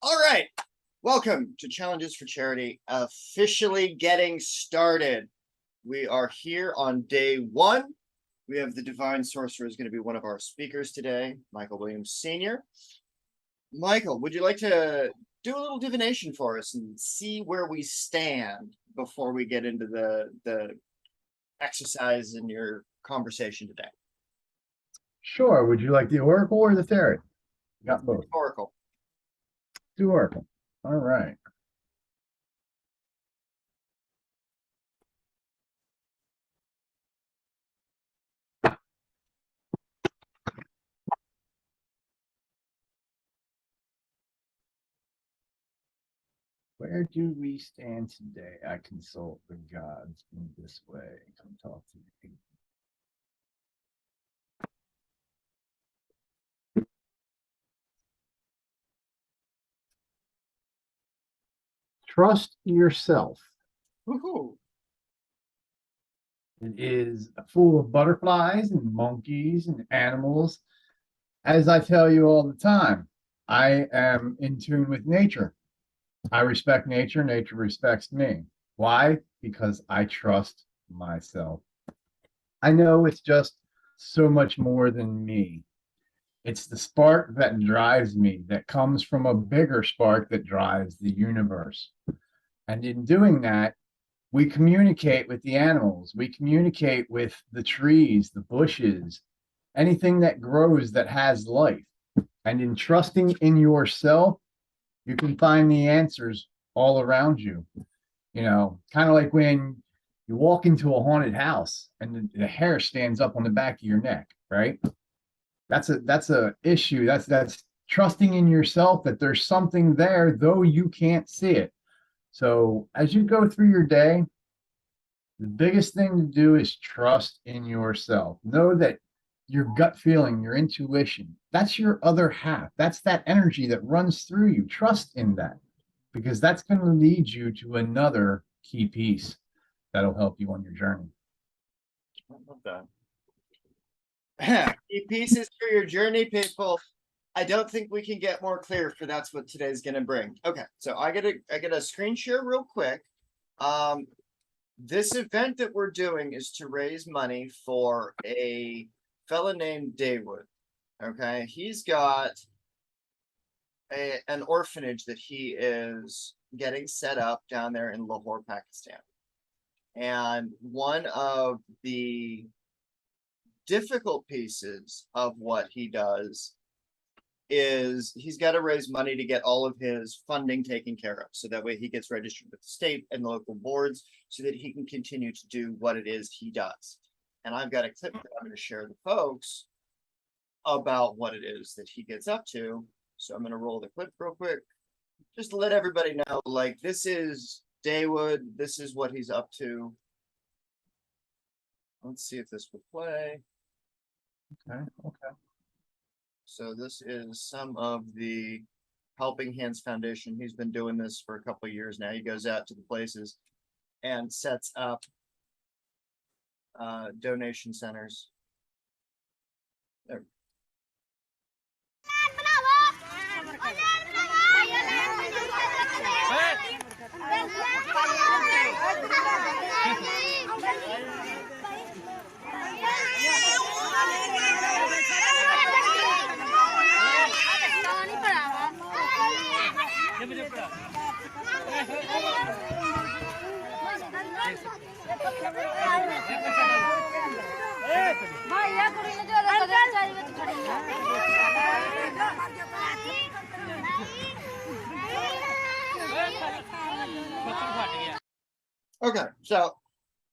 All right. Welcome to Challenges for Charity, officially getting started. We are here on day one. We have the Divine Sorcerer is going to be one of our speakers today, Michael Williams Sr. Michael, would you like to do a little divination for us and see where we stand before we get into the exercise in your conversation today? Sure. Would you like the Oracle or the Tarot? Got both. Oracle. Do Oracle. All right. Where do we stand today? I consult the gods in this way. Come talk to me. Trust yourself. Woohoo. It is full of butterflies and monkeys and animals. As I tell you all the time, I am in tune with nature. I respect nature. Nature respects me. Why? Because I trust myself. I know it's just so much more than me. It's the spark that drives me, that comes from a bigger spark that drives the universe. And in doing that, we communicate with the animals, we communicate with the trees, the bushes, anything that grows that has life. And in trusting in yourself, you can find the answers all around you. You know, kind of like when you walk into a haunted house and the hair stands up on the back of your neck, right? That's a issue. That's trusting in yourself that there's something there, though you can't see it. So as you go through your day, the biggest thing to do is trust in yourself. Know that your gut feeling, your intuition, that's your other half. That's that energy that runs through you. Trust in that, because that's going to lead you to another key piece that'll help you on your journey. I love that. Key pieces for your journey, people. I don't think we can get more clear, for that's what today's going to bring. Okay, so I get a screen share real quick. This event that we're doing is to raise money for a fella named Daywood. Okay, he's got an orphanage that he is getting set up down there in Lahore, Pakistan. And one of the difficult pieces of what he does is he's got to raise money to get all of his funding taken care of, so that way he gets registered with the state and the local boards so that he can continue to do what it is he does. And I've got a clip that I'm going to share with folks about what it is that he gets up to. So I'm going to roll the clip real quick just to let everybody know, like, this is Daywood, this is what he's up to. Let's see if this will play. Okay. So this is some of the Helping Hands Foundation. He's been doing this for a couple of years now. He goes out to the places and sets up donation centers. There. Okay, so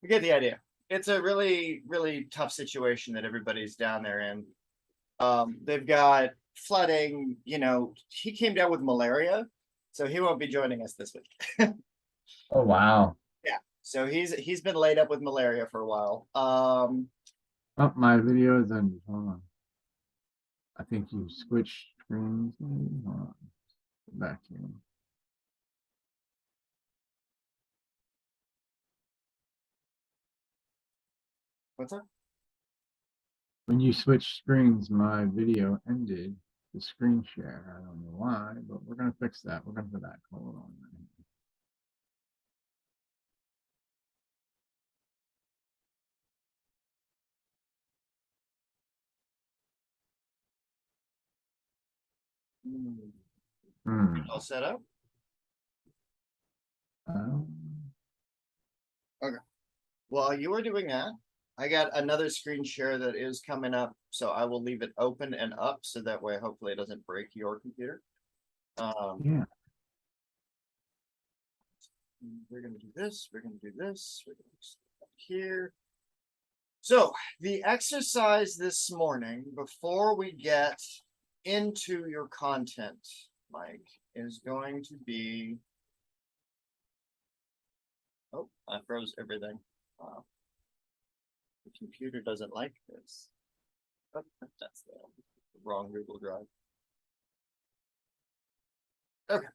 we get the idea. It's a really, really tough situation that everybody's down there in. They've got flooding, you know, he came down with malaria, so he won't be joining us this week. Oh, wow. Yeah, so he's been laid up with malaria for a while. Oh, my video is ended. Hold on. I think you switched screens. Hold on. Back here. What's up? When you switch screens, my video ended. the screen share. I don't know why, but we're gonna fix that. We're gonna put that. Hold on. Hmm. All set up? Um, While you are doing that, I got another screen share that is coming up, so I will leave it open and up so that way hopefully it doesn't break your computer. yeah. We're gonna do this, we're gonna do this, we're gonna do stuff here. So the exercise this morning, before we get into your content, Mike, is going to be. Oh, I froze everything. Wow. The computer doesn't like this. Oh, that's the wrong Google Drive. Okay.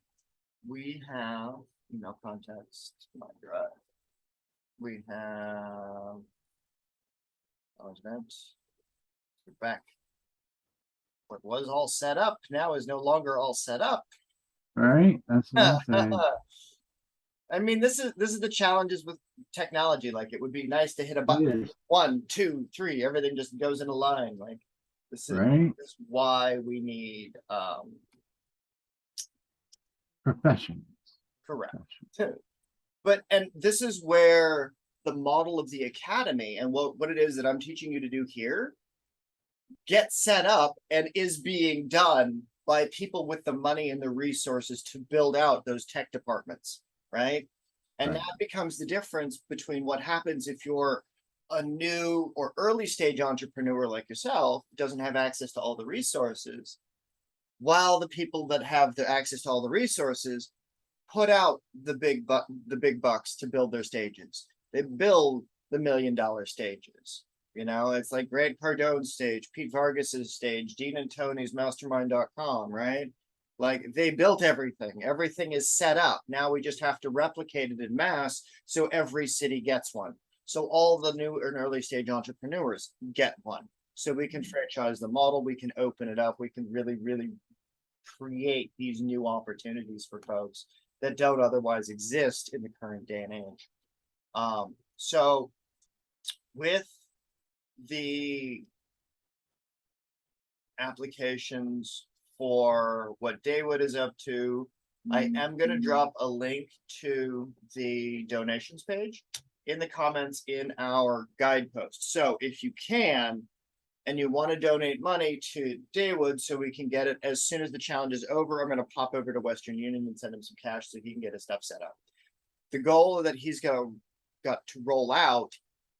We have email context, my drive. We have event. We're back. What was all set up now is no longer all set up. Right. That's what I'm saying. I mean, this is the challenges with technology. Like, it would be nice to hit a It button. is. 1, 2, 3, everything just goes in a line. Like, this is Right. why we need Professionals. correct. Professionals. But and this is where the model of the academy and what it is that I'm teaching you to do here gets set up and is being done by people with the money and the resources to build out those tech departments, right? And Right. that becomes the difference between what happens if you're a new or early stage entrepreneur like yourself, doesn't have access to all the resources, while the people that have the access to all the resources put out the big bucks to build their stages. They build the $1 million stages. You know, it's like Grant Cardone's stage, Pete Vargas's stage, Dean and Tony's mastermind.com, right? Like, they built everything. Everything is set up. Now we just have to replicate it in mass so every city gets one. So all the new and early stage entrepreneurs get one. So we can franchise the model, we can open it up, we can really, really create these new opportunities for folks that don't otherwise exist in the current day and age. So with the applications for what Daywood is up to, I am going to drop a link to the donations page in the comments in our guide post. So if you can, and you want to donate money to Daywood so we can get it as soon as the challenge is over, I'm going to pop over to Western Union and send him some cash so he can get his stuff set up. The goal that he's got to roll out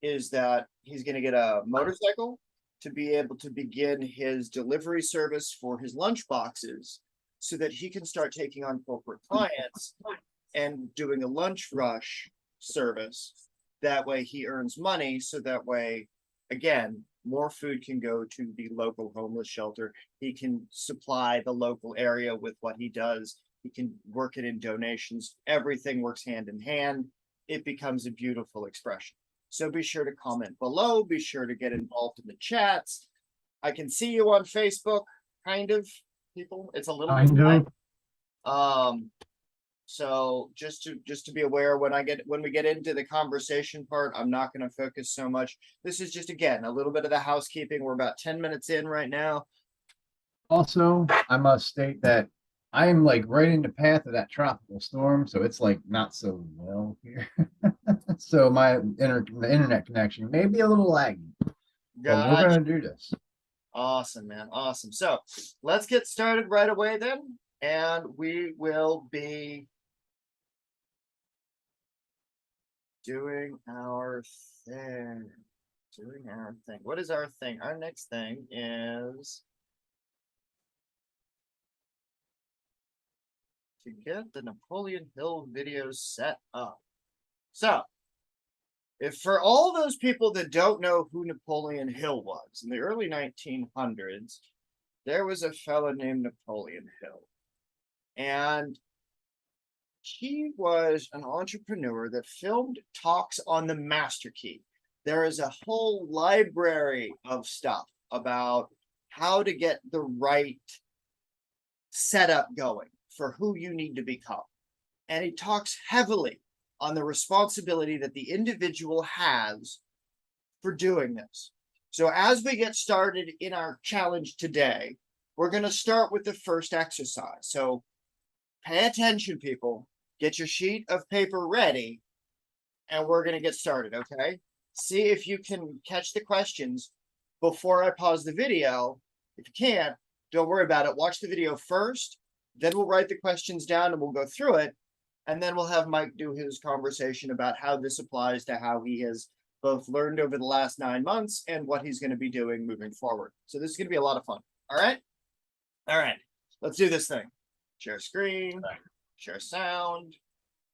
is that he's going to get a motorcycle to be able to begin his delivery service for his lunch boxes so that he can start taking on corporate clients and doing a lunch rush service. That way he earns money. So that way, again, more food can go to the local homeless shelter. He can supply the local area with what he does. He can work it in donations. Everything works hand in hand. It becomes a beautiful expression. So be sure to comment below. Be sure to get involved in the chats. I can see you on Facebook, kind of, people. It's a little bit. So just to be aware, when we get into the conversation part, I'm not going to focus so much. This is just, again, a little bit of the housekeeping. We're about 10 minutes in right now. Also, I must state that I am like right in the path of that tropical storm, so it's like not so well here. So the internet connection may be a little laggy, but we're gonna do this. Awesome, man. Awesome. So let's get started right away then, and we will be doing our thing. What is our thing? Our next thing is to get the Napoleon Hill videos set up. So, if for all those people that don't know who Napoleon Hill was, in the early 1900s, there was a fellow named Napoleon Hill. And he was an entrepreneur that filmed talks on the master key. There is a whole library of stuff about how to get the right setup going for who you need to become. And he talks heavily on the responsibility that the individual has for doing this. So as we get started in our challenge today, we're going to start with the first exercise. So pay attention, people. Get your sheet of paper ready, and we're going to get started, okay? See if you can catch the questions before I pause the video. If you can't, don't worry about it. Watch the video first, then we'll write the questions down and we'll go through it. And then we'll have Mike do his conversation about how this applies to how he has both learned over the last 9 months and what he's going to be doing moving forward. So this is going to be a lot of fun. All right. All right. Let's do this thing. Share screen, share sound.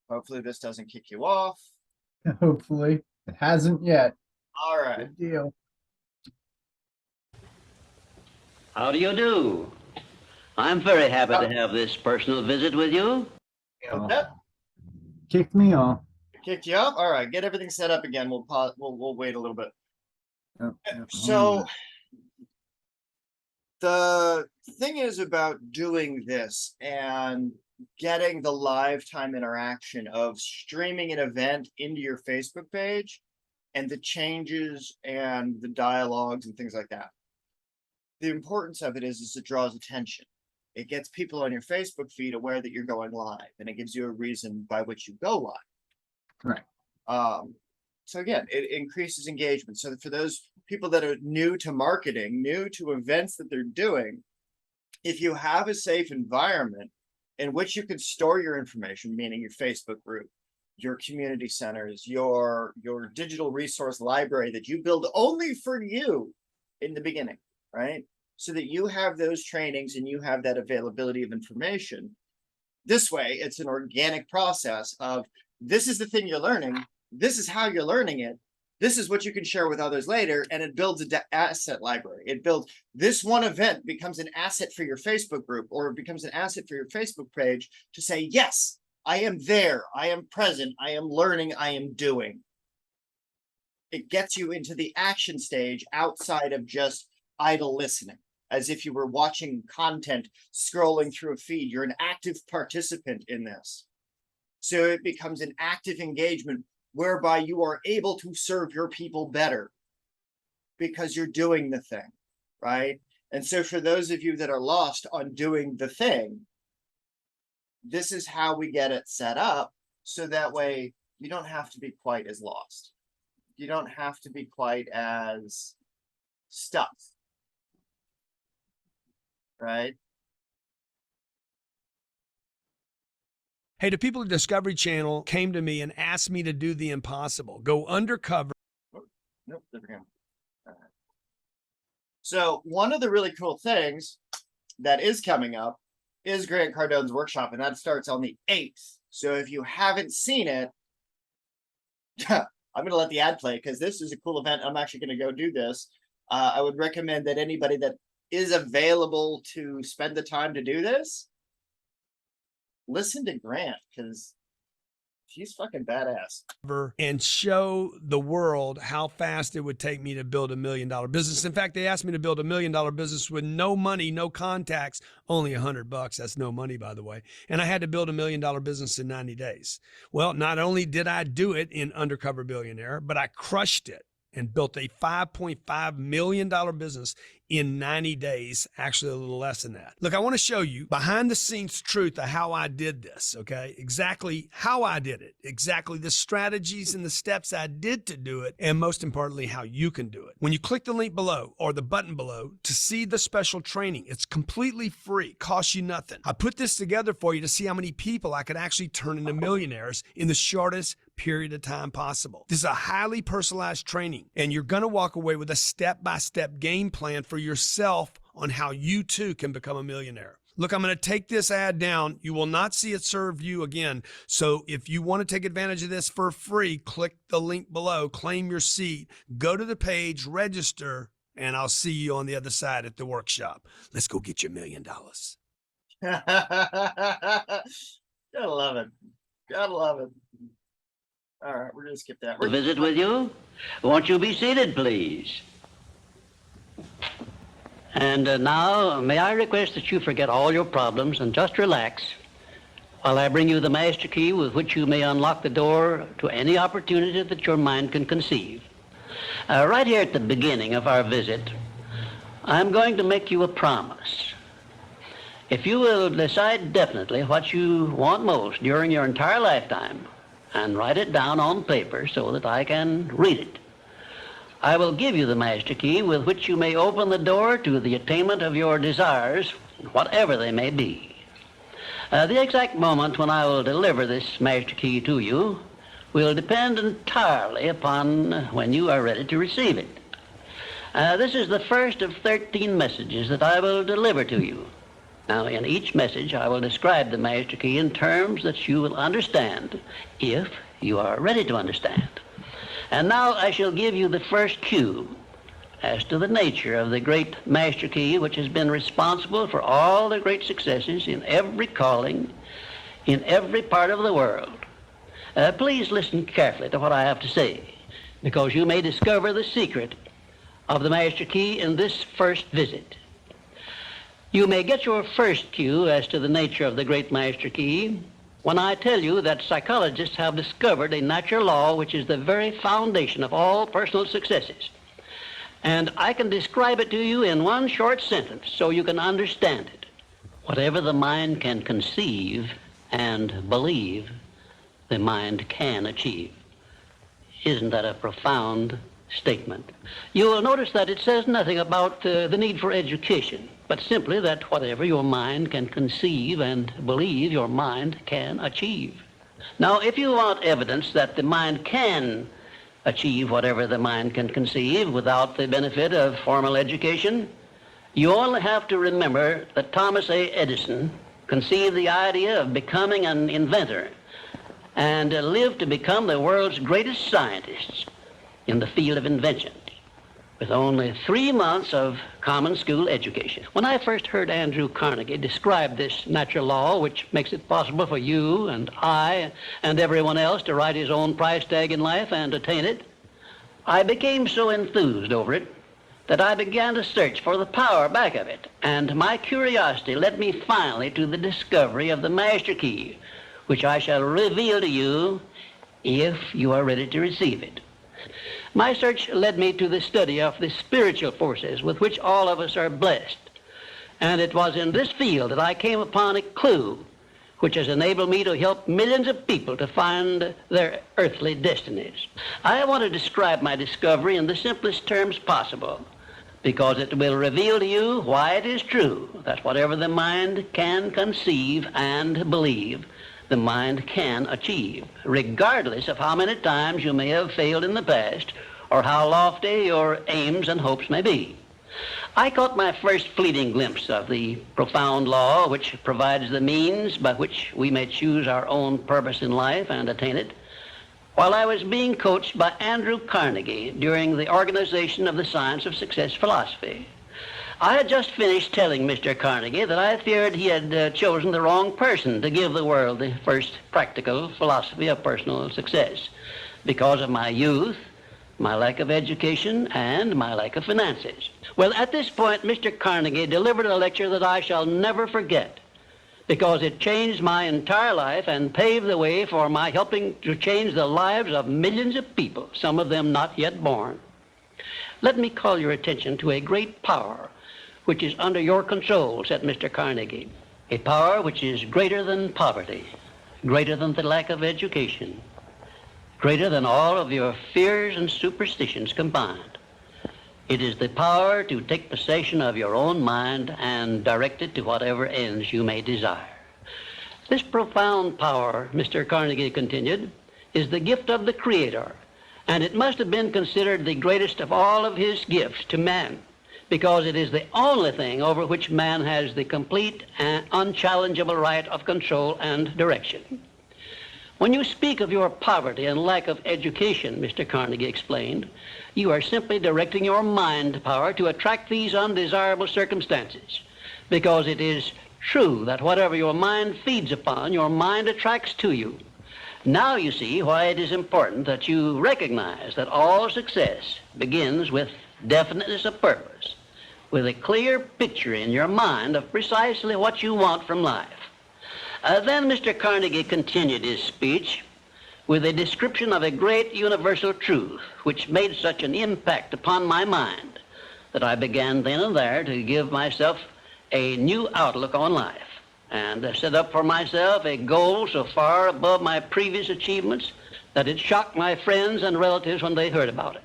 Hopefully this doesn't kick you off. Hopefully. It hasn't yet. All right. Good deal. How do you do? I'm very happy to have this personal visit with you. Okay. Kicked me off. Kicked you up. All right. Get everything set up again. We'll pause. We'll wait a little bit. Yep, yep. So the thing is about doing this and getting the live time interaction of streaming an event into your Facebook page and the changes and the dialogues and things like that. The importance of it is it draws attention. It gets people on your Facebook feed aware that you're going live, and it gives you a reason by which you go live. Right. So again, it increases engagement. So for those people that are new to marketing, new to events that they're doing, if you have a safe environment in which you can store your information, meaning your Facebook group, your community centers, your digital resource library that you build only for you in the beginning, right? So that you have those trainings and you have that availability of information. This way, it's an organic process of this is the thing you're learning. This is how you're learning it. This is what you can share with others later. And it builds an asset library. It builds this one event becomes an asset for your Facebook group, or it becomes an asset for your Facebook page to say, yes, I am there. I am present. I am learning. I am doing. It gets you into the action stage outside of just idle listening, as if you were watching content scrolling through a feed. You're an active participant in this. So it becomes an active engagement whereby you are able to serve your people better because you're doing the thing, right? And so for those of you that are lost on doing the thing, this is how we get it set up. So that way you don't have to be quite as lost. You don't have to be quite as stuck, right? Hey, the people at Discovery Channel came to me and asked me to do the impossible, go undercover. Nope, there we go. All right. So one of the really cool things that is coming up is Grant Cardone's workshop, and that starts on the 8th. So if you haven't seen it, I'm going to let the ad play because this is a cool event. I'm actually going to go do this. I would recommend that anybody that is available to spend the time to do this, listen to Grant because he's fucking badass. And show the world how fast it would take me to build $1 million business. In fact, they asked me to build $1 million business with no money, no contacts, only $100. That's no money, by the way. And I had to build $1 million business in 90 days. Well, not only did I do it in Undercover Billionaire, but I crushed it and built a $5.5 million business in 90 days, actually a little less than that. Look, I want to show you behind the scenes truth of how I did this, okay? Exactly how I did it, exactly the strategies and the steps I did to do it, and most importantly, how you can do it. When you click the link below or the button below to see the special training, it's completely free, costs you nothing. I put this together for you to see how many people I could actually turn into millionaires in the shortest period of time possible. This is a highly personalized training, and you're going to walk away with a step-by-step game plan for yourself on how you too can become a millionaire. Look, I'm going to take this ad down. You will not see it serve you again. So if you want to take advantage of this for free, click the link below, claim your seat, go to the page, register, and I'll see you on the other side at the workshop. Let's go get your $1 million. Gotta love it. Gotta love it. All right, we're going to skip that. Visit with you? Won't you be seated, please? And now, may I request that you forget all your problems and just relax while I bring you the master key with which you may unlock the door to any opportunity that your mind can conceive. Right here at the beginning of our visit, I'm going to make you a promise. If you will decide definitely what you want most during your entire lifetime and write it down on paper so that I can read it, I will give you the master key with which you may open the door to the attainment of your desires, whatever they may be. The exact moment when I will deliver this master key to you will depend entirely upon when you are ready to receive it. This is the first of 13 messages that I will deliver to you. Now, in each message, I will describe the master key in terms that you will understand if you are ready to understand. And now I shall give you the first cue as to the nature of the great master key which has been responsible for all the great successes in every calling, in every part of the world. Please listen carefully to what I have to say, because you may discover the secret of the master key in this first visit. You may get your first cue as to the nature of the great master key when I tell you that psychologists have discovered a natural law which is the very foundation of all personal successes. And I can describe it to you in one short sentence so you can understand it. Whatever the mind can conceive and believe, the mind can achieve. Isn't that a profound statement? You will notice that it says nothing about the need for education, but simply that whatever your mind can conceive and believe, your mind can achieve. Now, if you want evidence that the mind can achieve whatever the mind can conceive without the benefit of formal education, you only have to remember that Thomas A. Edison conceived the idea of becoming an inventor and lived to become the world's greatest scientist in the field of invention, with only 3 months of common school education. When I first heard Andrew Carnegie describe this natural law, which makes it possible for you and I and everyone else to write his own price tag in life and attain it, I became so enthused over it that I began to search for the power back of it. And my curiosity led me finally to the discovery of the master key, which I shall reveal to you if you are ready to receive it. My search led me to the study of the spiritual forces with which all of us are blessed. And it was in this field that I came upon a clue which has enabled me to help millions of people to find their earthly destinies. I want to describe my discovery in the simplest terms possible, because it will reveal to you why it is true that whatever the mind can conceive and believe, the mind can achieve, regardless of how many times you may have failed in the past or how lofty your aims and hopes may be. I caught my first fleeting glimpse of the profound law which provides the means by which we may choose our own purpose in life and attain it while I was being coached by Andrew Carnegie during the organization of the Science of Success philosophy. I had just finished telling Mr. Carnegie that I feared he had chosen the wrong person to give the world the first practical philosophy of personal success because of my youth, my lack of education, and my lack of finances. Well, at this point, Mr. Carnegie delivered a lecture that I shall never forget because it changed my entire life and paved the way for my helping to change the lives of millions of people, some of them not yet born. Let me call your attention to a great power which is under your control, said Mr. Carnegie. A power which is greater than poverty, greater than the lack of education, greater than all of your fears and superstitions combined. It is the power to take possession of your own mind and direct it to whatever ends you may desire. This profound power, Mr. Carnegie continued, is the gift of the Creator, and it must have been considered the greatest of all of his gifts to man, because it is the only thing over which man has the complete and unchallengeable right of control and direction. When you speak of your poverty and lack of education, Mr. Carnegie explained, you are simply directing your mind power to attract these undesirable circumstances, because it is true that whatever your mind feeds upon, your mind attracts to you. Now you see why it is important that you recognize that all success begins with definiteness of purpose, with a clear picture in your mind of precisely what you want from life. Then Mr. Carnegie continued his speech with a description of a great universal truth which made such an impact upon my mind that I began then and there to give myself a new outlook on life and set up for myself a goal so far above my previous achievements that it shocked my friends and relatives when they heard about it.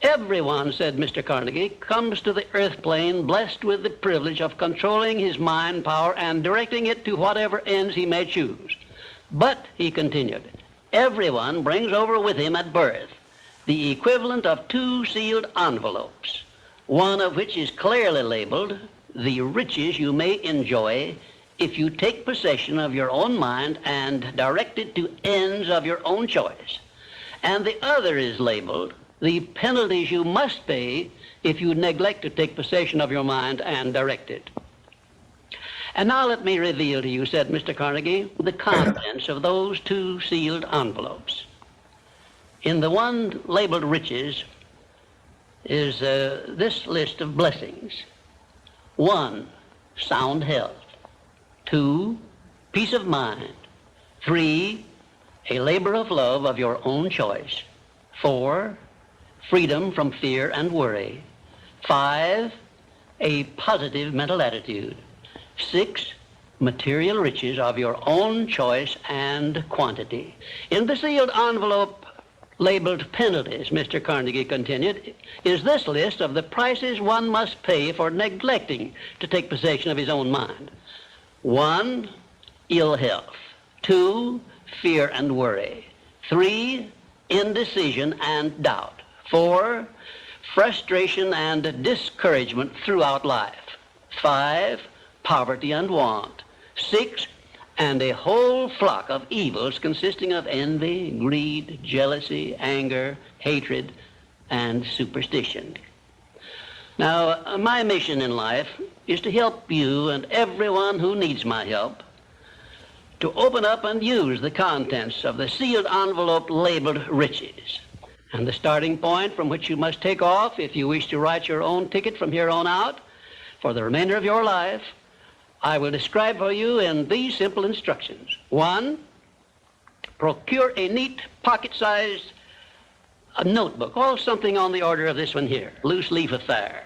Everyone, said Mr. Carnegie, comes to the earth plane blessed with the privilege of controlling his mind power and directing it to whatever ends he may choose. But, he continued, everyone brings over with him at birth the equivalent of 2 sealed envelopes, one of which is clearly labeled, the riches you may enjoy if you take possession of your own mind and direct it to ends of your own choice. And the other is labeled, the penalties you must pay if you neglect to take possession of your mind and direct it. And now let me reveal to you, said Mr. Carnegie, the contents of those 2 sealed envelopes. In the one labeled riches is this list of blessings. 1, sound health. 2, peace of mind. 3, a labor of love of your own choice. 4, freedom from fear and worry. 5, a positive mental attitude. 6, material riches of your own choice and quantity. In the sealed envelope labeled penalties, Mr. Carnegie continued, is this list of the prices one must pay for neglecting to take possession of his own mind. 1, ill health. 2, fear and worry. 3, indecision and doubt. 4, frustration and discouragement throughout life. 5, poverty and want. 6, and a whole flock of evils consisting of envy, greed, jealousy, anger, hatred, and superstition. Now, my mission in life is to help you and everyone who needs my help to open up and use the contents of the sealed envelope labeled riches. And the starting point from which you must take off if you wish to write your own ticket from here on out for the remainder of your life, I will describe for you in these simple instructions. 1, procure a neat pocket-sized notebook, or something on the order of this one here, loose leaf affair.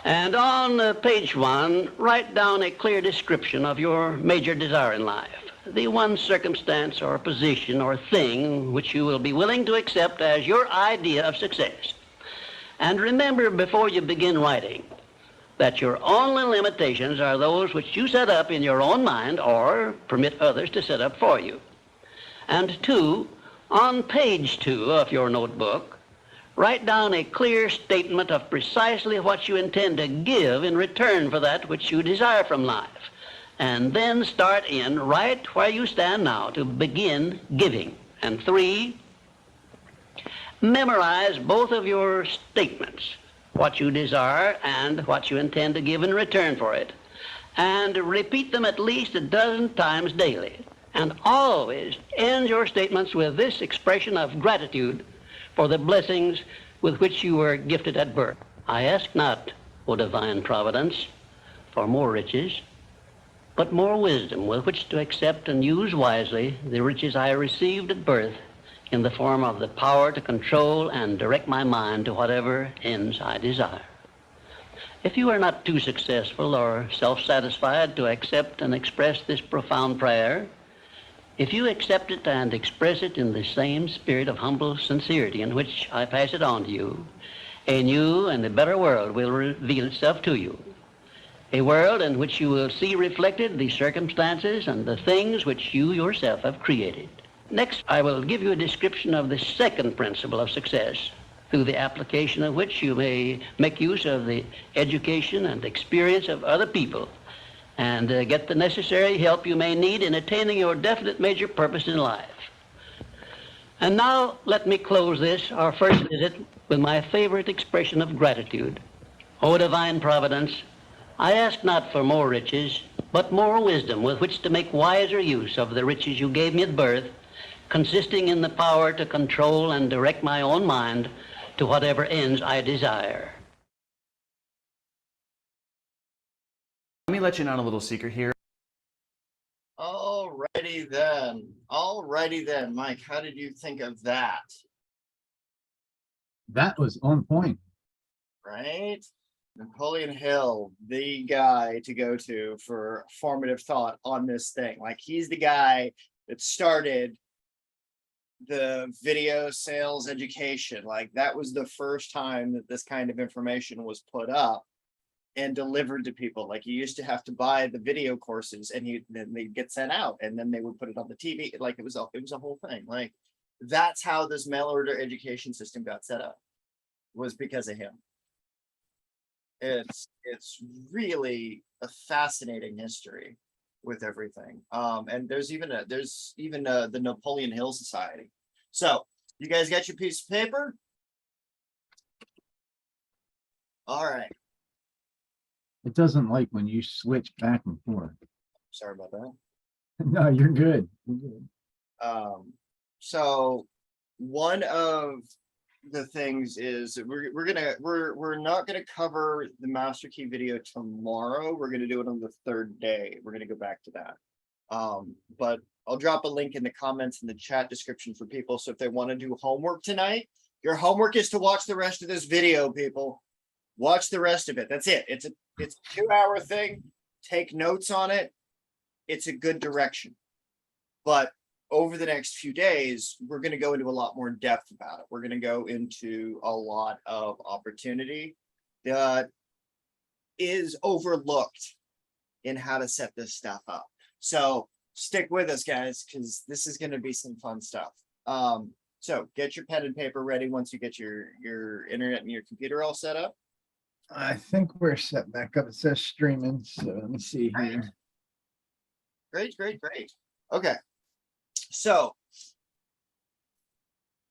And on page 1, write down a clear description of your major desire in life, the one circumstance or position or thing which you will be willing to accept as your idea of success. And remember before you begin writing that your only limitations are those which you set up in your own mind or permit others to set up for you. And 2, on page 2 of your notebook, write down a clear statement of precisely what you intend to give in return for that which you desire from life. And then start in right where you stand now to begin giving. And 3, memorize both of your statements, what you desire and what you intend to give in return for it, and repeat them at least 12 times daily. And always end your statements with this expression of gratitude for the blessings with which you were gifted at birth. I ask not, O divine providence, for more riches, but more wisdom with which to accept and use wisely the riches I received at birth in the form of the power to control and direct my mind to whatever ends I desire. If you are not too successful or self-satisfied to accept and express this profound prayer, if you accept it and express it in the same spirit of humble sincerity in which I pass it on to you, a new and a better world will reveal itself to you. A world in which you will see reflected the circumstances and the things which you yourself have created. Next, I will give you a description of the second principle of success, through the application of which you may make use of the education and experience of other people and get the necessary help you may need in attaining your definite major purpose in life. And now let me close this, our first visit, with my favorite expression of gratitude. O divine providence, I ask not for more riches, but more wisdom with which to make wiser use of the riches you gave me at birth, consisting in the power to control and direct my own mind to whatever ends I desire. let you in on a little secret here. Alrighty then. Alrighty then. Mike, how did you think of that? That was on point. Right? Napoleon Hill, the guy to go to for formative thought on this thing. Like, he's the guy that started the video sales education. Like, that was the first time that this kind of information was put up and delivered to people. Like, you used to have to buy the video courses and then they'd get sent out and then they would put it on the TV. Like, it was a whole thing. Like, that's how this mail order education system got set up, was because of him. It's really a fascinating history with everything. And there's even the Napoleon Hill Society. So you guys got your piece of paper? All right. It doesn't like when you switch back and forth. Sorry about that. No, you're good. You're good. So one of the things is we're not gonna cover the master key video tomorrow. We're gonna do it on the third day. We're gonna go back to that. But I'll drop a link in the comments in the chat description for people. So if they want to do homework tonight, your homework is to watch the rest of this video, people. Watch the rest of it. That's it. It's a 2-hour thing. Take notes on it. It's a good direction. But over the next few days, we're going to go into a lot more depth about it. We're going to go into a lot of opportunity that is overlooked in how to set this stuff up. So stick with us, guys, because this is going to be some fun stuff. So get your pen and paper ready once you get your internet and your computer all set up. I think we're set back up. It says streaming. So let me see here. Great. Okay. So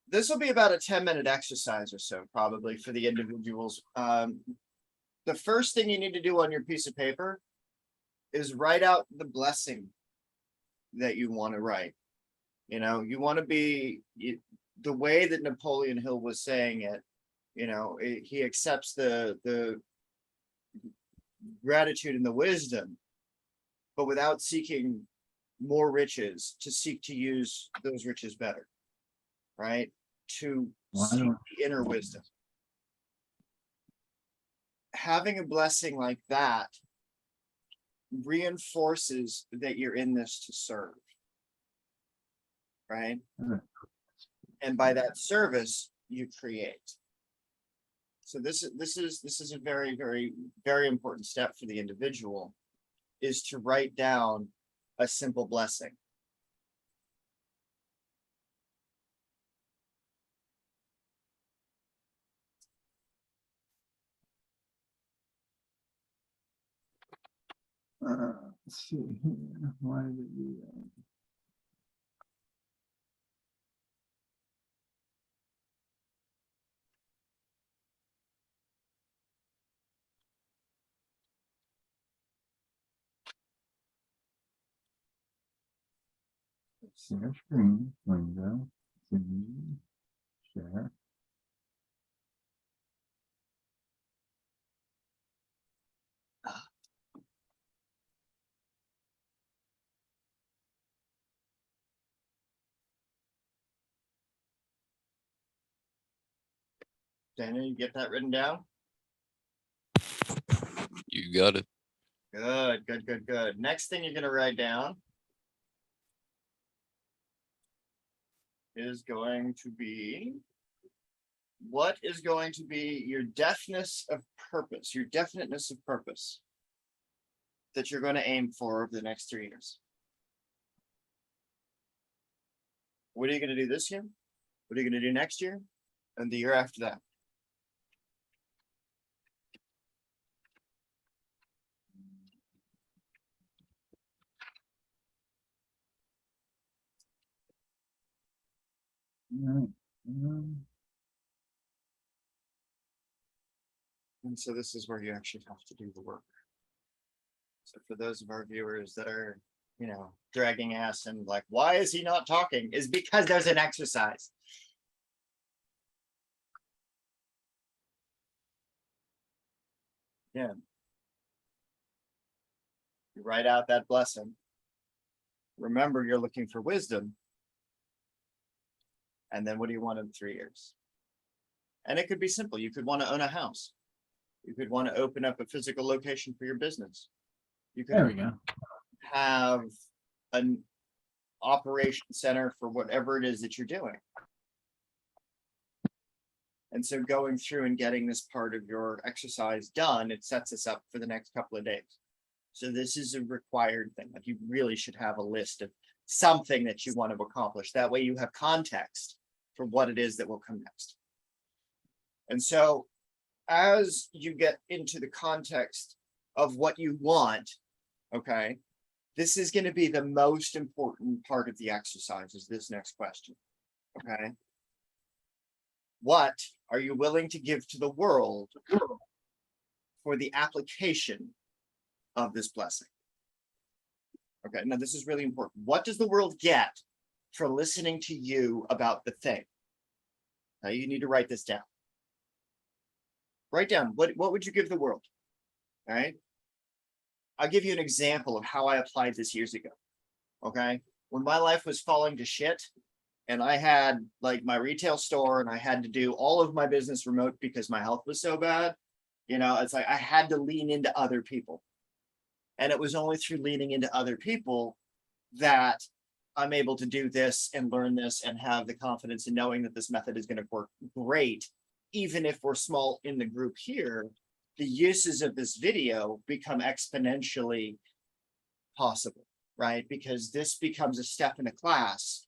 this will be about a 10-minute exercise or so, probably, for the individuals. The first thing you need to do on your piece of paper is write out the blessing that you want to write. You know, you want to be the way that Napoleon Hill was saying it. You know, he accepts the gratitude and the wisdom, but without seeking more riches, to seek to use those riches better, right? To seek the inner wisdom. Having a blessing like that reinforces that you're in this to serve, right? And by that service, you create. So this is a very, very, very important step for the individual, is to write down a simple blessing. Let's see here. Why did it do that? Share screen, window, share. Daniel, you get that written down? You got it. Good. Next thing you're going to write down is going to be, what is going to be your definiteness of purpose that you're going to aim for over the next 3 years. What are you going to do this year? What are you going to do next year? And the year after that? All right. And so this is where you actually have to do the work. So for those of our viewers that are, you know, dragging ass and like, why is he not talking? Is because there's an exercise. Yeah. You write out that blessing. Remember, you're looking for wisdom. And then what do you want in 3 years? And it could be simple. You could want to own a house. You could want to open up a physical location for your business. You There we could go. have an operation center for whatever it is that you're doing. And so going through and getting this part of your exercise done, it sets us up for the next couple of days. So this is a required thing. Like, you really should have a list of something that you want to accomplish. That way you have context for what it is that will come next. And so as you get into the context of what you want, okay, this is going to be the most important part of the exercise, is this next question. Okay. What are you willing to give to the world for the application of this blessing? Okay, now this is really important. What does the world get for listening to you about the thing? Now you need to write this down. Write down, what would you give the world? All right. I'll give you an example of how I applied this years ago. Okay. When my life was falling to shit and I had like my retail store and I had to do all of my business remote because my health was so bad, you know, it's like I had to lean into other people. And it was only through leaning into other people that I'm able to do this and learn this and have the confidence in knowing that this method is going to work great. Even if we're small in the group here, the uses of this video become exponentially possible, right? Because this becomes a step in a class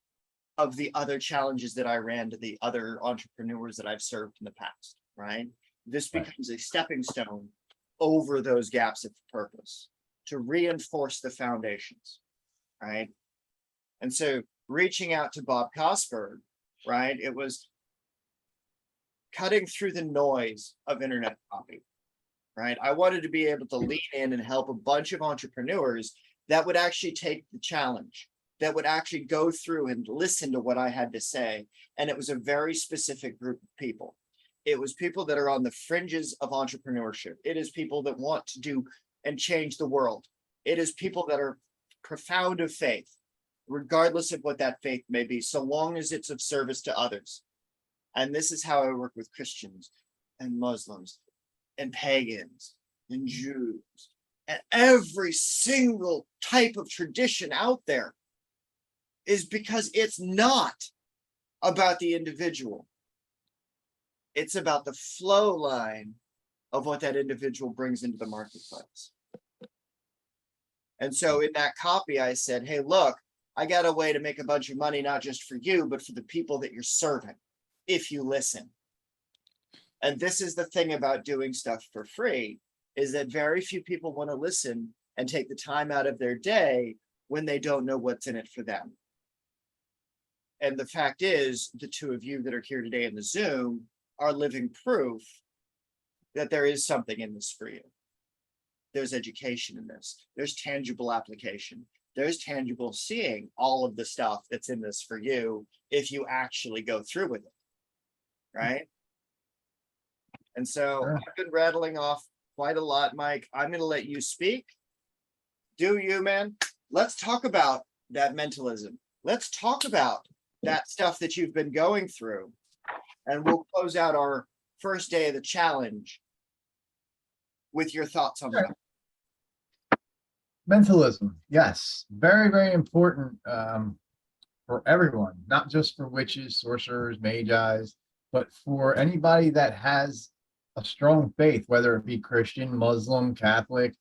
of the other challenges that I ran to the other entrepreneurs that I've served in the past, right? This becomes a stepping stone over those gaps of purpose to reinforce the foundations, right? And so reaching out to Bob Cosberg, right? It was cutting through the noise of internet copy, right? I wanted to be able to lean in and help a bunch of entrepreneurs that would actually take the challenge, that would actually go through and listen to what I had to say. And it was a very specific group of people. It was people that are on the fringes of entrepreneurship. It is people that want to do and change the world. It is people that are profound of faith, regardless of what that faith may be, so long as it's of service to others. And this is how I work with Christians and Muslims and pagans and Jews and every single type of tradition out there, is because it's not about the individual. It's about the flow line of what that individual brings into the marketplace. And so in that copy, I said, hey, look, I got a way to make a bunch of money, not just for you, but for the people that you're serving, if you listen. And this is the thing about doing stuff for free, is that very few people want to listen and take the time out of their day when they don't know what's in it for them. And the fact is, the two of you that are here today in the Zoom are living proof that there is something in this for you. There's education in this. There's tangible application. There's tangible seeing all of the stuff that's in this for you if you actually go through with it, right? And so Sure. I've been rattling off quite a lot, Mike. I'm going to let you speak. Do you, man? Let's talk about that mentalism. Let's talk about that stuff that you've been going through. And we'll close out our first day of the challenge with your thoughts on that. Mentalism, yes, very, very important for everyone, not just for witches, sorcerers, magi's, but for anybody that has a strong faith, whether it be Christian, Muslim, Catholic.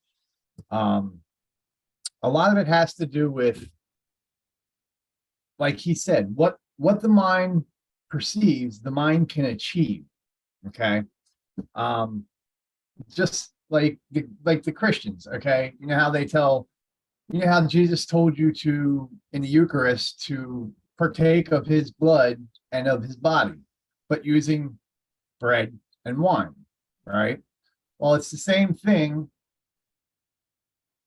A lot of it has to do with, like he said, what the mind perceives, the mind can achieve. Okay, just like the Christians. Okay, you know how they tell, you know how Jesus told you to in the Eucharist to partake of his blood and of his body, but using bread and wine, right? Well, it's the same thing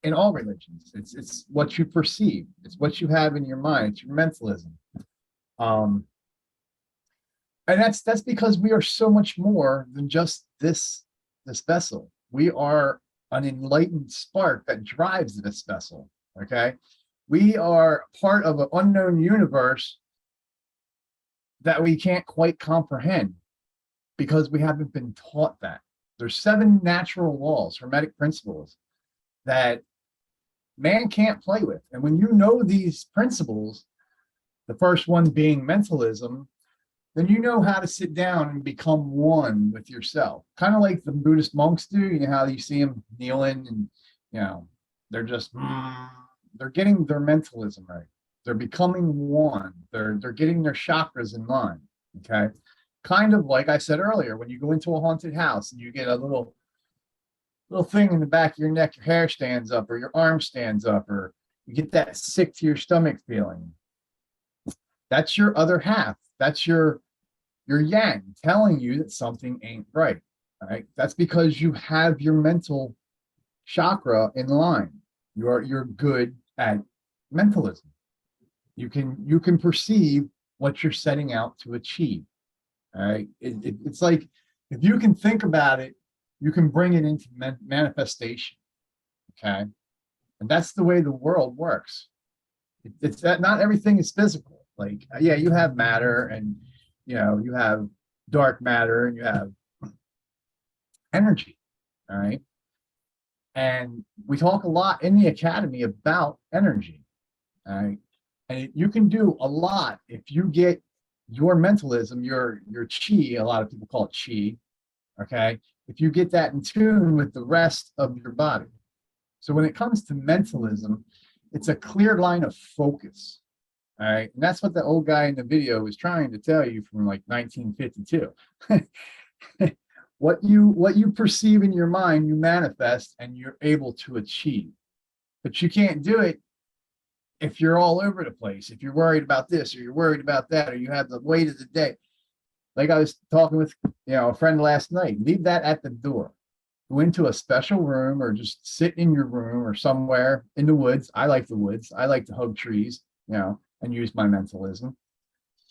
in all religions. It's what you perceive. It's what you have in your mind. It's your mentalism. And that's because we are so much more than just this vessel. We are an enlightened spark that drives this vessel. Okay. We are part of an unknown universe that we can't quite comprehend because we haven't been taught that. There's 7 natural laws, hermetic principles that man can't play with. And when you know these principles, the first one being mentalism, then you know how to sit down and become one with yourself. Kind of like the Buddhist monks do, you know how you see them kneeling and, you know, they're just, they're getting their mentalism right. They're becoming one. They're getting their chakras in line. Okay. Kind of like I said earlier, when you go into a haunted house and you get a little thing in the back of your neck, your hair stands up or your arm stands up, or you get that sick to your stomach feeling. That's your other half. That's your yang telling you that something ain't right. All right. That's because you have your mental chakra in line. You're good at mentalism. You can perceive what you're setting out to achieve. All right. It's like if you can think about it, you can bring it into manifestation. Okay. And that's the way the world works. It's that not everything is physical. Like, yeah, you have matter and, you know, you have dark matter and you have energy. All right. And we talk a lot in the academy about energy. All right. And you can do a lot if you get your mentalism, your chi, a lot of people call it chi. Okay. If you get that in tune with the rest of your body. So when it comes to mentalism, it's a clear line of focus. All right. And that's what the old guy in the video was trying to tell you from like 1952. What you perceive in your mind, you manifest and you're able to achieve. But you can't do it if you're all over the place, if you're worried about this or you're worried about that, or you have the weight of the day. Like I was talking with, a friend last night, leave that at the door. Go into a special room or just sit in your room or somewhere in the woods. I like the woods. I like to hug trees, and use my mentalism.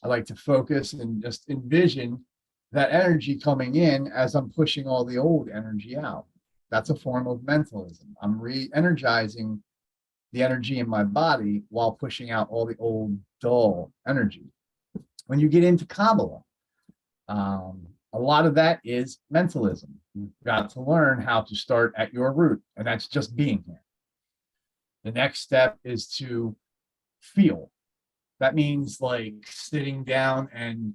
I like to focus and just envision that energy coming in as I'm pushing all the old energy out. That's a form of mentalism. I'm re-energizing the energy in my body while pushing out all the old dull energy. When you get into Kabbalah, a lot of that is mentalism. You've got to learn how to start at your root, and that's just being here. The next step is to feel. That means like sitting down and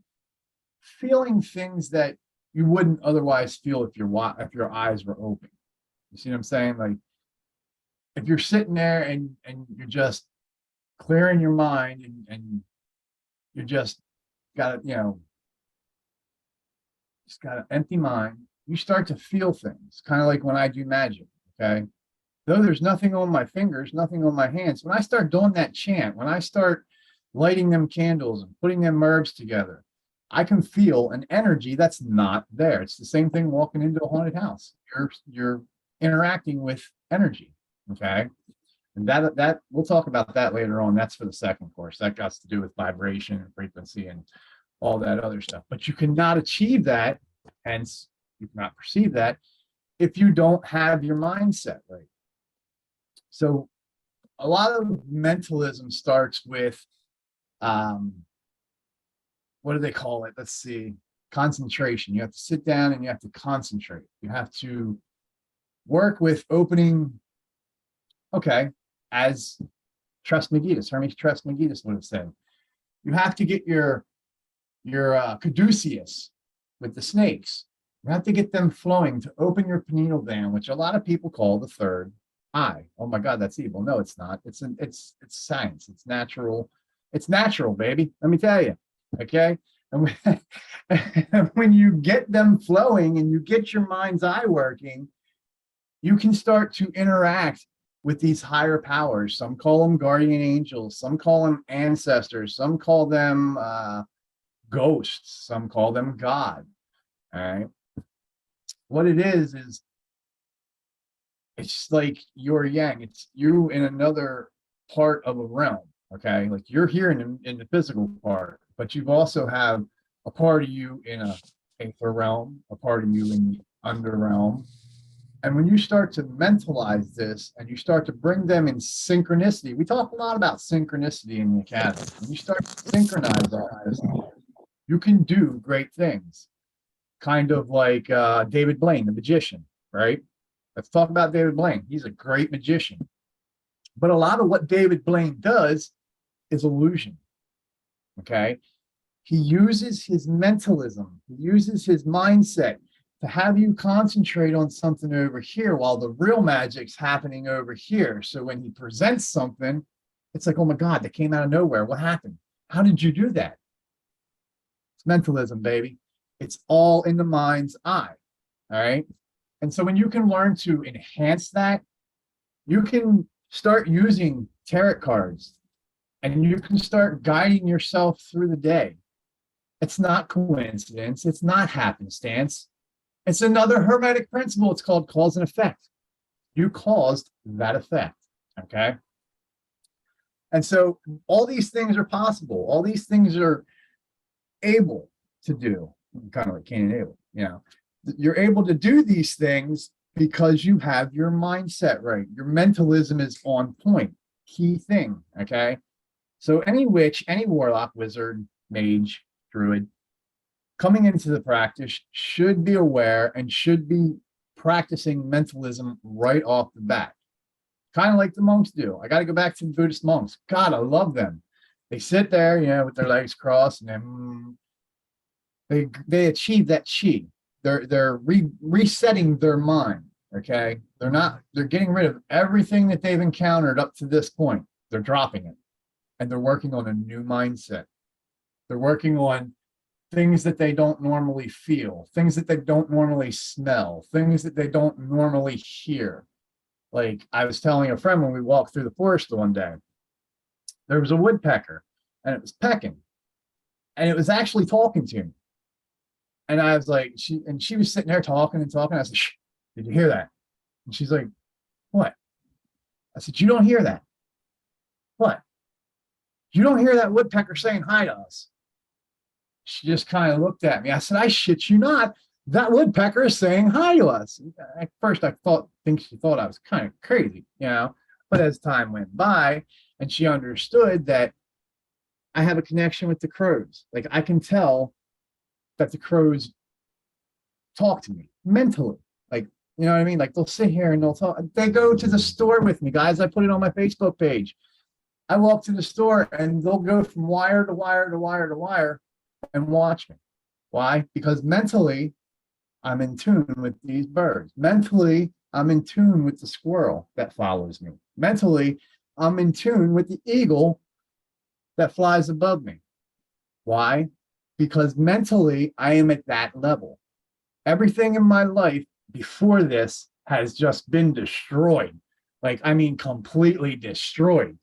feeling things that you wouldn't otherwise feel if your eyes were open. You see what I'm saying? Like if you're sitting there and you're just clearing your mind and you're just got just got an empty mind, you start to feel things, kind of like when I do magic. Okay. Though there's nothing on my fingers, nothing on my hands, when I start doing that chant, when I start lighting them candles and putting them herbs together, I can feel an energy that's not there. It's the same thing walking into a haunted house. You're interacting with energy. Okay. And that we'll talk about that later on. That's for the second course. That got to do with vibration and frequency and all that other stuff. But you cannot achieve that, hence you cannot perceive that, if you don't have your mindset right. So a lot of mentalism starts with what do they call it? Let's see. Concentration. You have to sit down and you have to concentrate. You have to work with opening. Okay, as Hermes Trismegistus would have said, you have to get your caduceus with the snakes. You have to get them flowing to open your pineal gland, which a lot of people call the third eye. Oh my God, that's evil. No, it's not. It's science. It's natural. It's natural, baby. Let me tell you. Okay. And when you get them flowing and you get your mind's eye working, you can start to interact with these higher powers. Some call them guardian angels, some call them ancestors, some call them ghosts, some call them God. All right. What it is it's like your yang. It's you in another part of a realm. Okay. Like you're here in the physical part, but you also have a part of you in a ether realm, a part of you in the under realm, And when you start to mentalize this and you start to bring them in synchronicity, we talk a lot about synchronicity in the academy. When you start to synchronize all this, you can do great things. Kind of like David Blaine, the magician, right? Let's talk about David Blaine. He's a great magician. But a lot of what David Blaine does is illusion. Okay. He uses his mentalism, he uses his mindset to have you concentrate on something over here while the real magic's happening over here. So when he presents something, it's like, oh my God, that came out of nowhere. What happened? How did you do that? It's mentalism, baby. It's all in the mind's eye. All right. And so when you can learn to enhance that, you can start using tarot cards and you can start guiding yourself through the day. It's not coincidence. It's not happenstance. It's another hermetic principle. It's called cause and effect. You caused that effect. Okay. And so all these things are possible. All these things are able to do, kind of like Cain and Abel. You know, you're able to do these things because you have your mindset right. Your mentalism is on point. Key thing. Okay. So any witch, any warlock, wizard, mage, druid coming into the practice should be aware and should be practicing mentalism right off the bat. Kind of like the monks do. I got to go back to the Buddhist monks. God, I love them. They sit there, you know, with their legs crossed, and then they achieve that chi. They're resetting their mind. Okay, they're getting rid of everything that they've encountered up to this point. They're dropping it, and they're working on a new mindset. They're working on things that they don't normally feel, things that they don't normally smell, things that they don't normally hear. Like I was telling a friend when we walked through the forest one day, there was a woodpecker and it was pecking and it was actually talking to me. And I was like, she was sitting there talking and talking. I said, shh, did you hear that? And she's like, what? I said, you don't hear that. What? You don't hear that woodpecker saying hi to us. She just kind of looked at me. I said, I shit you not. That woodpecker is saying hi to us. At first, I think she thought I was kind of crazy, you know. But as time went by, and she understood that I have a connection with the crows. Like I can tell that the crows talk to me mentally. Like, you know what I mean? Like they'll sit here and they'll talk. They go to the store with me, guys. I put it on my Facebook page. I walk to the store and they'll go from wire to wire to wire to wire and watch me. Why? Because mentally, I'm in tune with these birds. Mentally, I'm in tune with the squirrel that follows me. Mentally, I'm in tune with the eagle that flies above me. Why? Because mentally, I am at that level. Everything in my life before this has just been destroyed. Like, I mean, completely destroyed,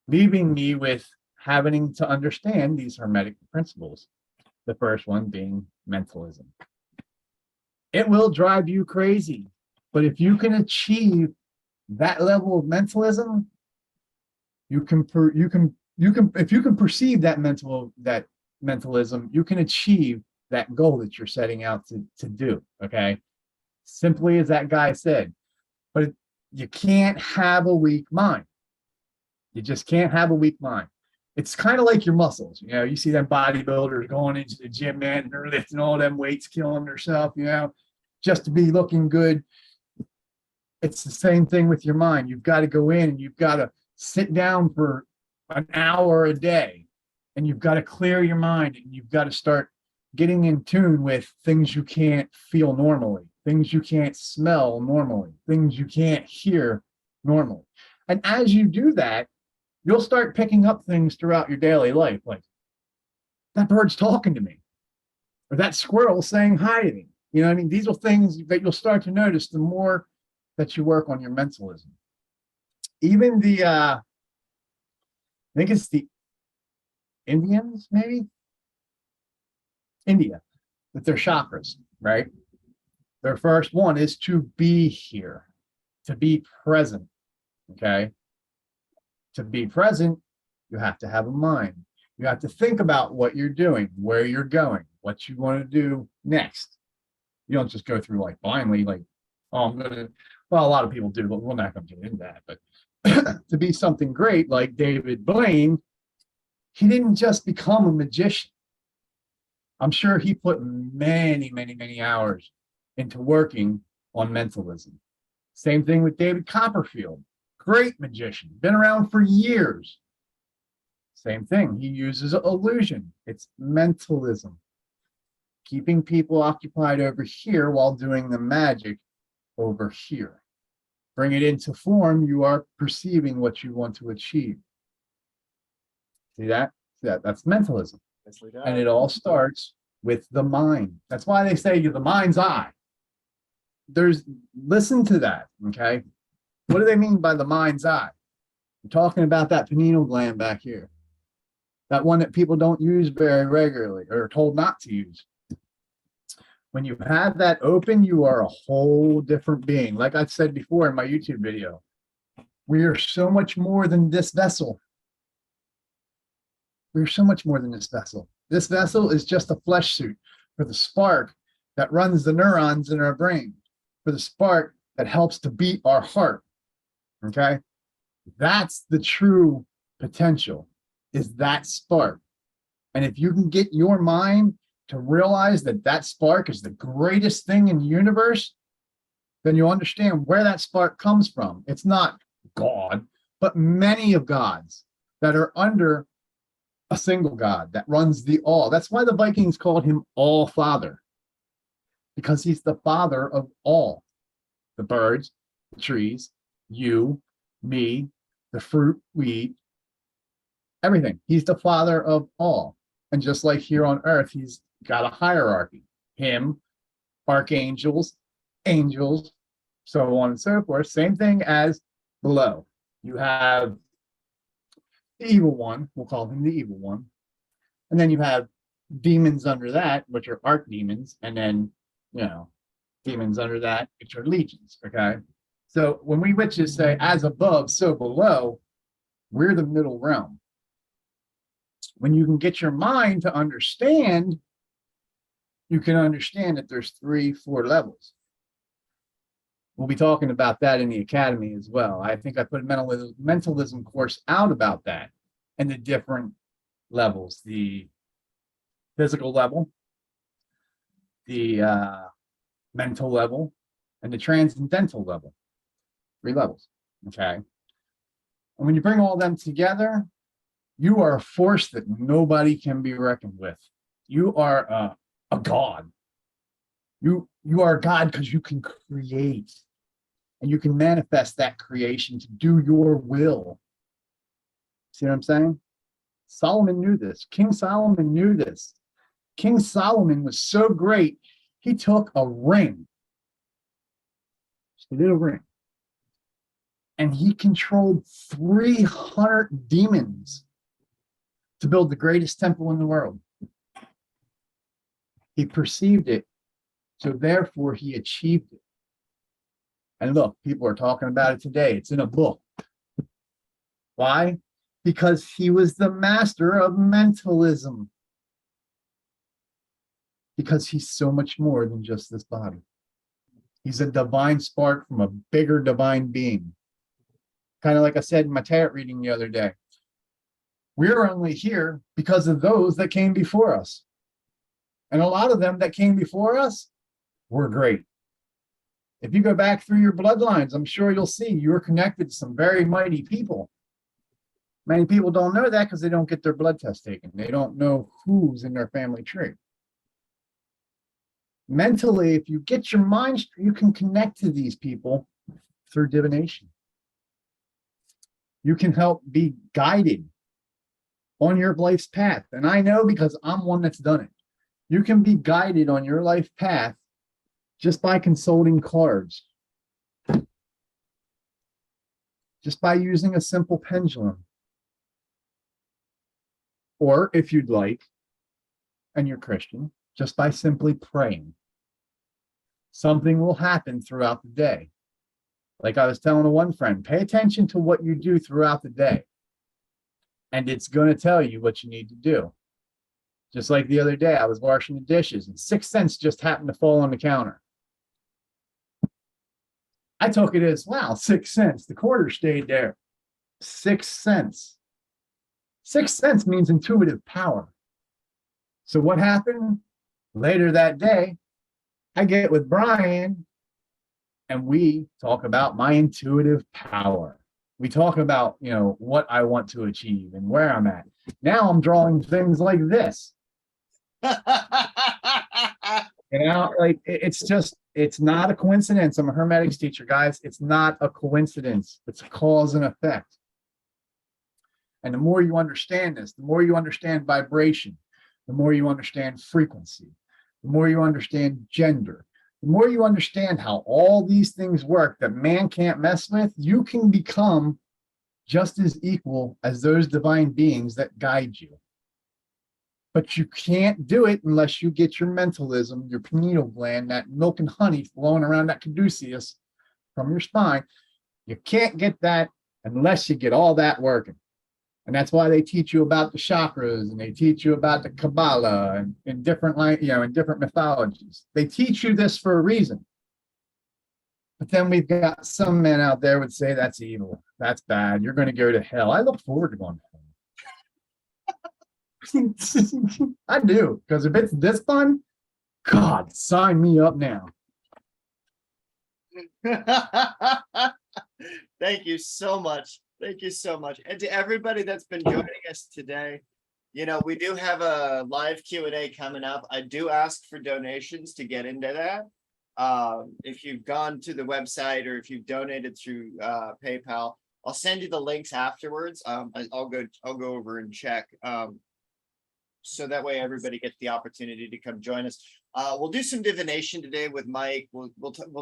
leaving me with having to understand these hermetic principles. The first one being mentalism. It will drive you crazy, but if you can achieve that level of mentalism, if you can perceive that mentalism, you can achieve that goal that you're setting out to do. Okay, simply as that guy said. But you can't have a weak mind. You just can't have a weak mind. It's kind of like your muscles. You know, you see them bodybuilders going into the gym, man, and they're lifting all them weights, killing themselves, you know, just to be looking good. It's the same thing with your mind. You've got to go in and you've got to sit down for an hour a day and you've got to clear your mind and you've got to start getting in tune with things you can't feel normally, things you can't smell normally, things you can't hear normally. And as you do that, you'll start picking up things throughout your daily life, like that bird's talking to me, or that squirrel saying hi to me. You know what I mean? These are things that you'll start to notice the more that you work on your mentalism. Even I think it's the Indians, maybe? India, with their chakras, right? Their first one is to be here, to be present, okay? To be present, you have to have a mind. You have to think about what you're doing, where you're going, what you want to do next. You don't just go through like blindly, like Oh, well, a lot of people do, but we're not going to get into that. But to be something great like David Blaine, he didn't just become a magician. I'm sure he put many, many, many hours into working on mentalism. Same thing with David Copperfield, great magician, been around for years. Same thing, he uses illusion. It's mentalism, keeping people occupied over here while doing the magic over here. Bring it into form, you are perceiving what you want to achieve. See that? That's mentalism. Nicely And done. it all starts with the mind. That's why they say the mind's eye. Listen to that, okay? What do they mean by the mind's eye? We're talking about that pineal gland back here. That one that people don't use very regularly or are told not to use. When you have that open, you are a whole different being. Like I said before in my YouTube video, we are so much more than this vessel. We're so much more than this vessel. This vessel is just a flesh suit for the spark that runs the neurons in our brain, for the spark that helps to beat our heart. Okay? That's the true potential, is that spark. And if you can get your mind to realize that that spark is the greatest thing in the universe, then you'll understand where that spark comes from. It's not God, but many of gods that are under a single God that runs the all. That's why the Vikings called him All Father, because he's the father of all. The birds, the trees, you, me, the fruit we eat, everything. He's the father of all. And just like here on earth, he's got a hierarchy. Him, archangels, angels, so on and so forth. Same thing as below. You have the evil one, we'll call him the evil one. And then you have demons under that, which are archdemons, and then, demons under that, which are legions, okay? So when we witches say, as above, so below, we're the middle realm. When you can get your mind to understand, you can understand that there's 3-4 levels. We'll be talking about that in the academy as well. I think I put a mentalism course out about that and the different levels, the physical level, the mental level, and the transcendental level. 3 levels, okay? And when you bring all them together, you are a force that nobody can be reckoned with. You are a god. You are a god because you can create, and you can manifest that creation to do your will. See what I'm saying? Solomon knew this. King Solomon knew this. King Solomon was so great, he took a ring, just a little ring, and he controlled 300 demons to build the greatest temple in the world. He perceived it, so therefore he achieved it. And look, people are talking about it today. It's in a book. Why? Because he was the master of mentalism. Because he's so much more than just this body. He's a divine spark from a bigger divine being. Kind of like I said in my tarot reading the other day. We're only here because of those that came before us. And a lot of them that came before us were great. If you go back through your bloodlines, I'm sure you'll see you're connected to some very mighty people. Many people don't know that because they don't get their blood test taken. They don't know who's in their family tree. Mentally, if you get your mind, you can connect to these people through divination. You can help be guided on your life's path. And I know because I'm one that's done it. You can be guided on your life path just by consulting cards. Just by using a simple pendulum. Or if you'd like, and you're Christian, just by simply praying. Something will happen throughout the day. Like I was telling a one friend, pay attention to what you do throughout the day. And it's going to tell you what you need to do. Just like the other day, I was washing the dishes and 6 cents just happened to fall on the counter. I took it as, wow, 6 cents. The quarter stayed there. 6 cents. 6 cents means intuitive power. So what happened? Later that day, I get with Brian and we talk about my intuitive power. We talk about, what I want to achieve and where I'm at. Now I'm drawing things like this. Like it's not a coincidence. I'm a hermetics teacher, guys. It's not a coincidence. It's a cause and effect. And the more you understand this, the more you understand vibration, the more you understand frequency, the more you understand gender, the more you understand how all these things work that man can't mess with, you can become just as equal as those divine beings that guide you. But you can't do it unless you get your mentalism, your pineal gland, that milk and honey flowing around that caduceus from your spine. You can't get that unless you get all that working. And that's why they teach you about the chakras and they teach you about the Kabbalah and in different, in different mythologies. They teach you this for a reason. But then we've got some men out there would say that's evil. That's bad. You're going to go to hell. I look forward to going to hell. I do, because if it's this fun, God, sign me up now. Thank you so much. Thank you so much. And to everybody that's been joining us today, we do have a live Q&A coming up. I do ask for donations to get into that. If you've gone to the website or if you've donated through PayPal, I'll send you the links afterwards. I'll go over and check. So that way everybody gets the opportunity to come join us. We'll do some divination today with Mike. We'll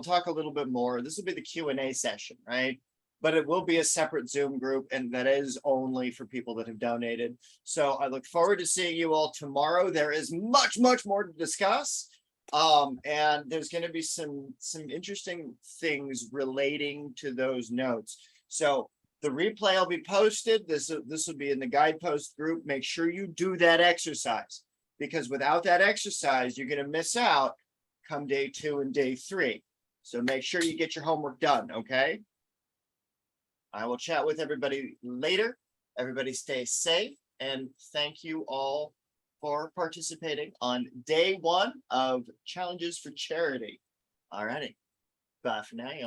talk a little bit more. This will be the Q&A session, right? But it will be a separate Zoom group, and that is only for people that have donated. So I look forward to seeing you all tomorrow. There is much, much more to discuss. And there's going to be some interesting things relating to those notes. So the replay will be posted. This will be in the guidepost group. Make sure you do that exercise, because without that exercise, you're going to miss out come day 2 and day 3. So make sure you get your homework done. Okay. I will chat with everybody later. Everybody stay safe, and thank you all for participating on day 1 of Challenges for Charity. All righty. Bye for now.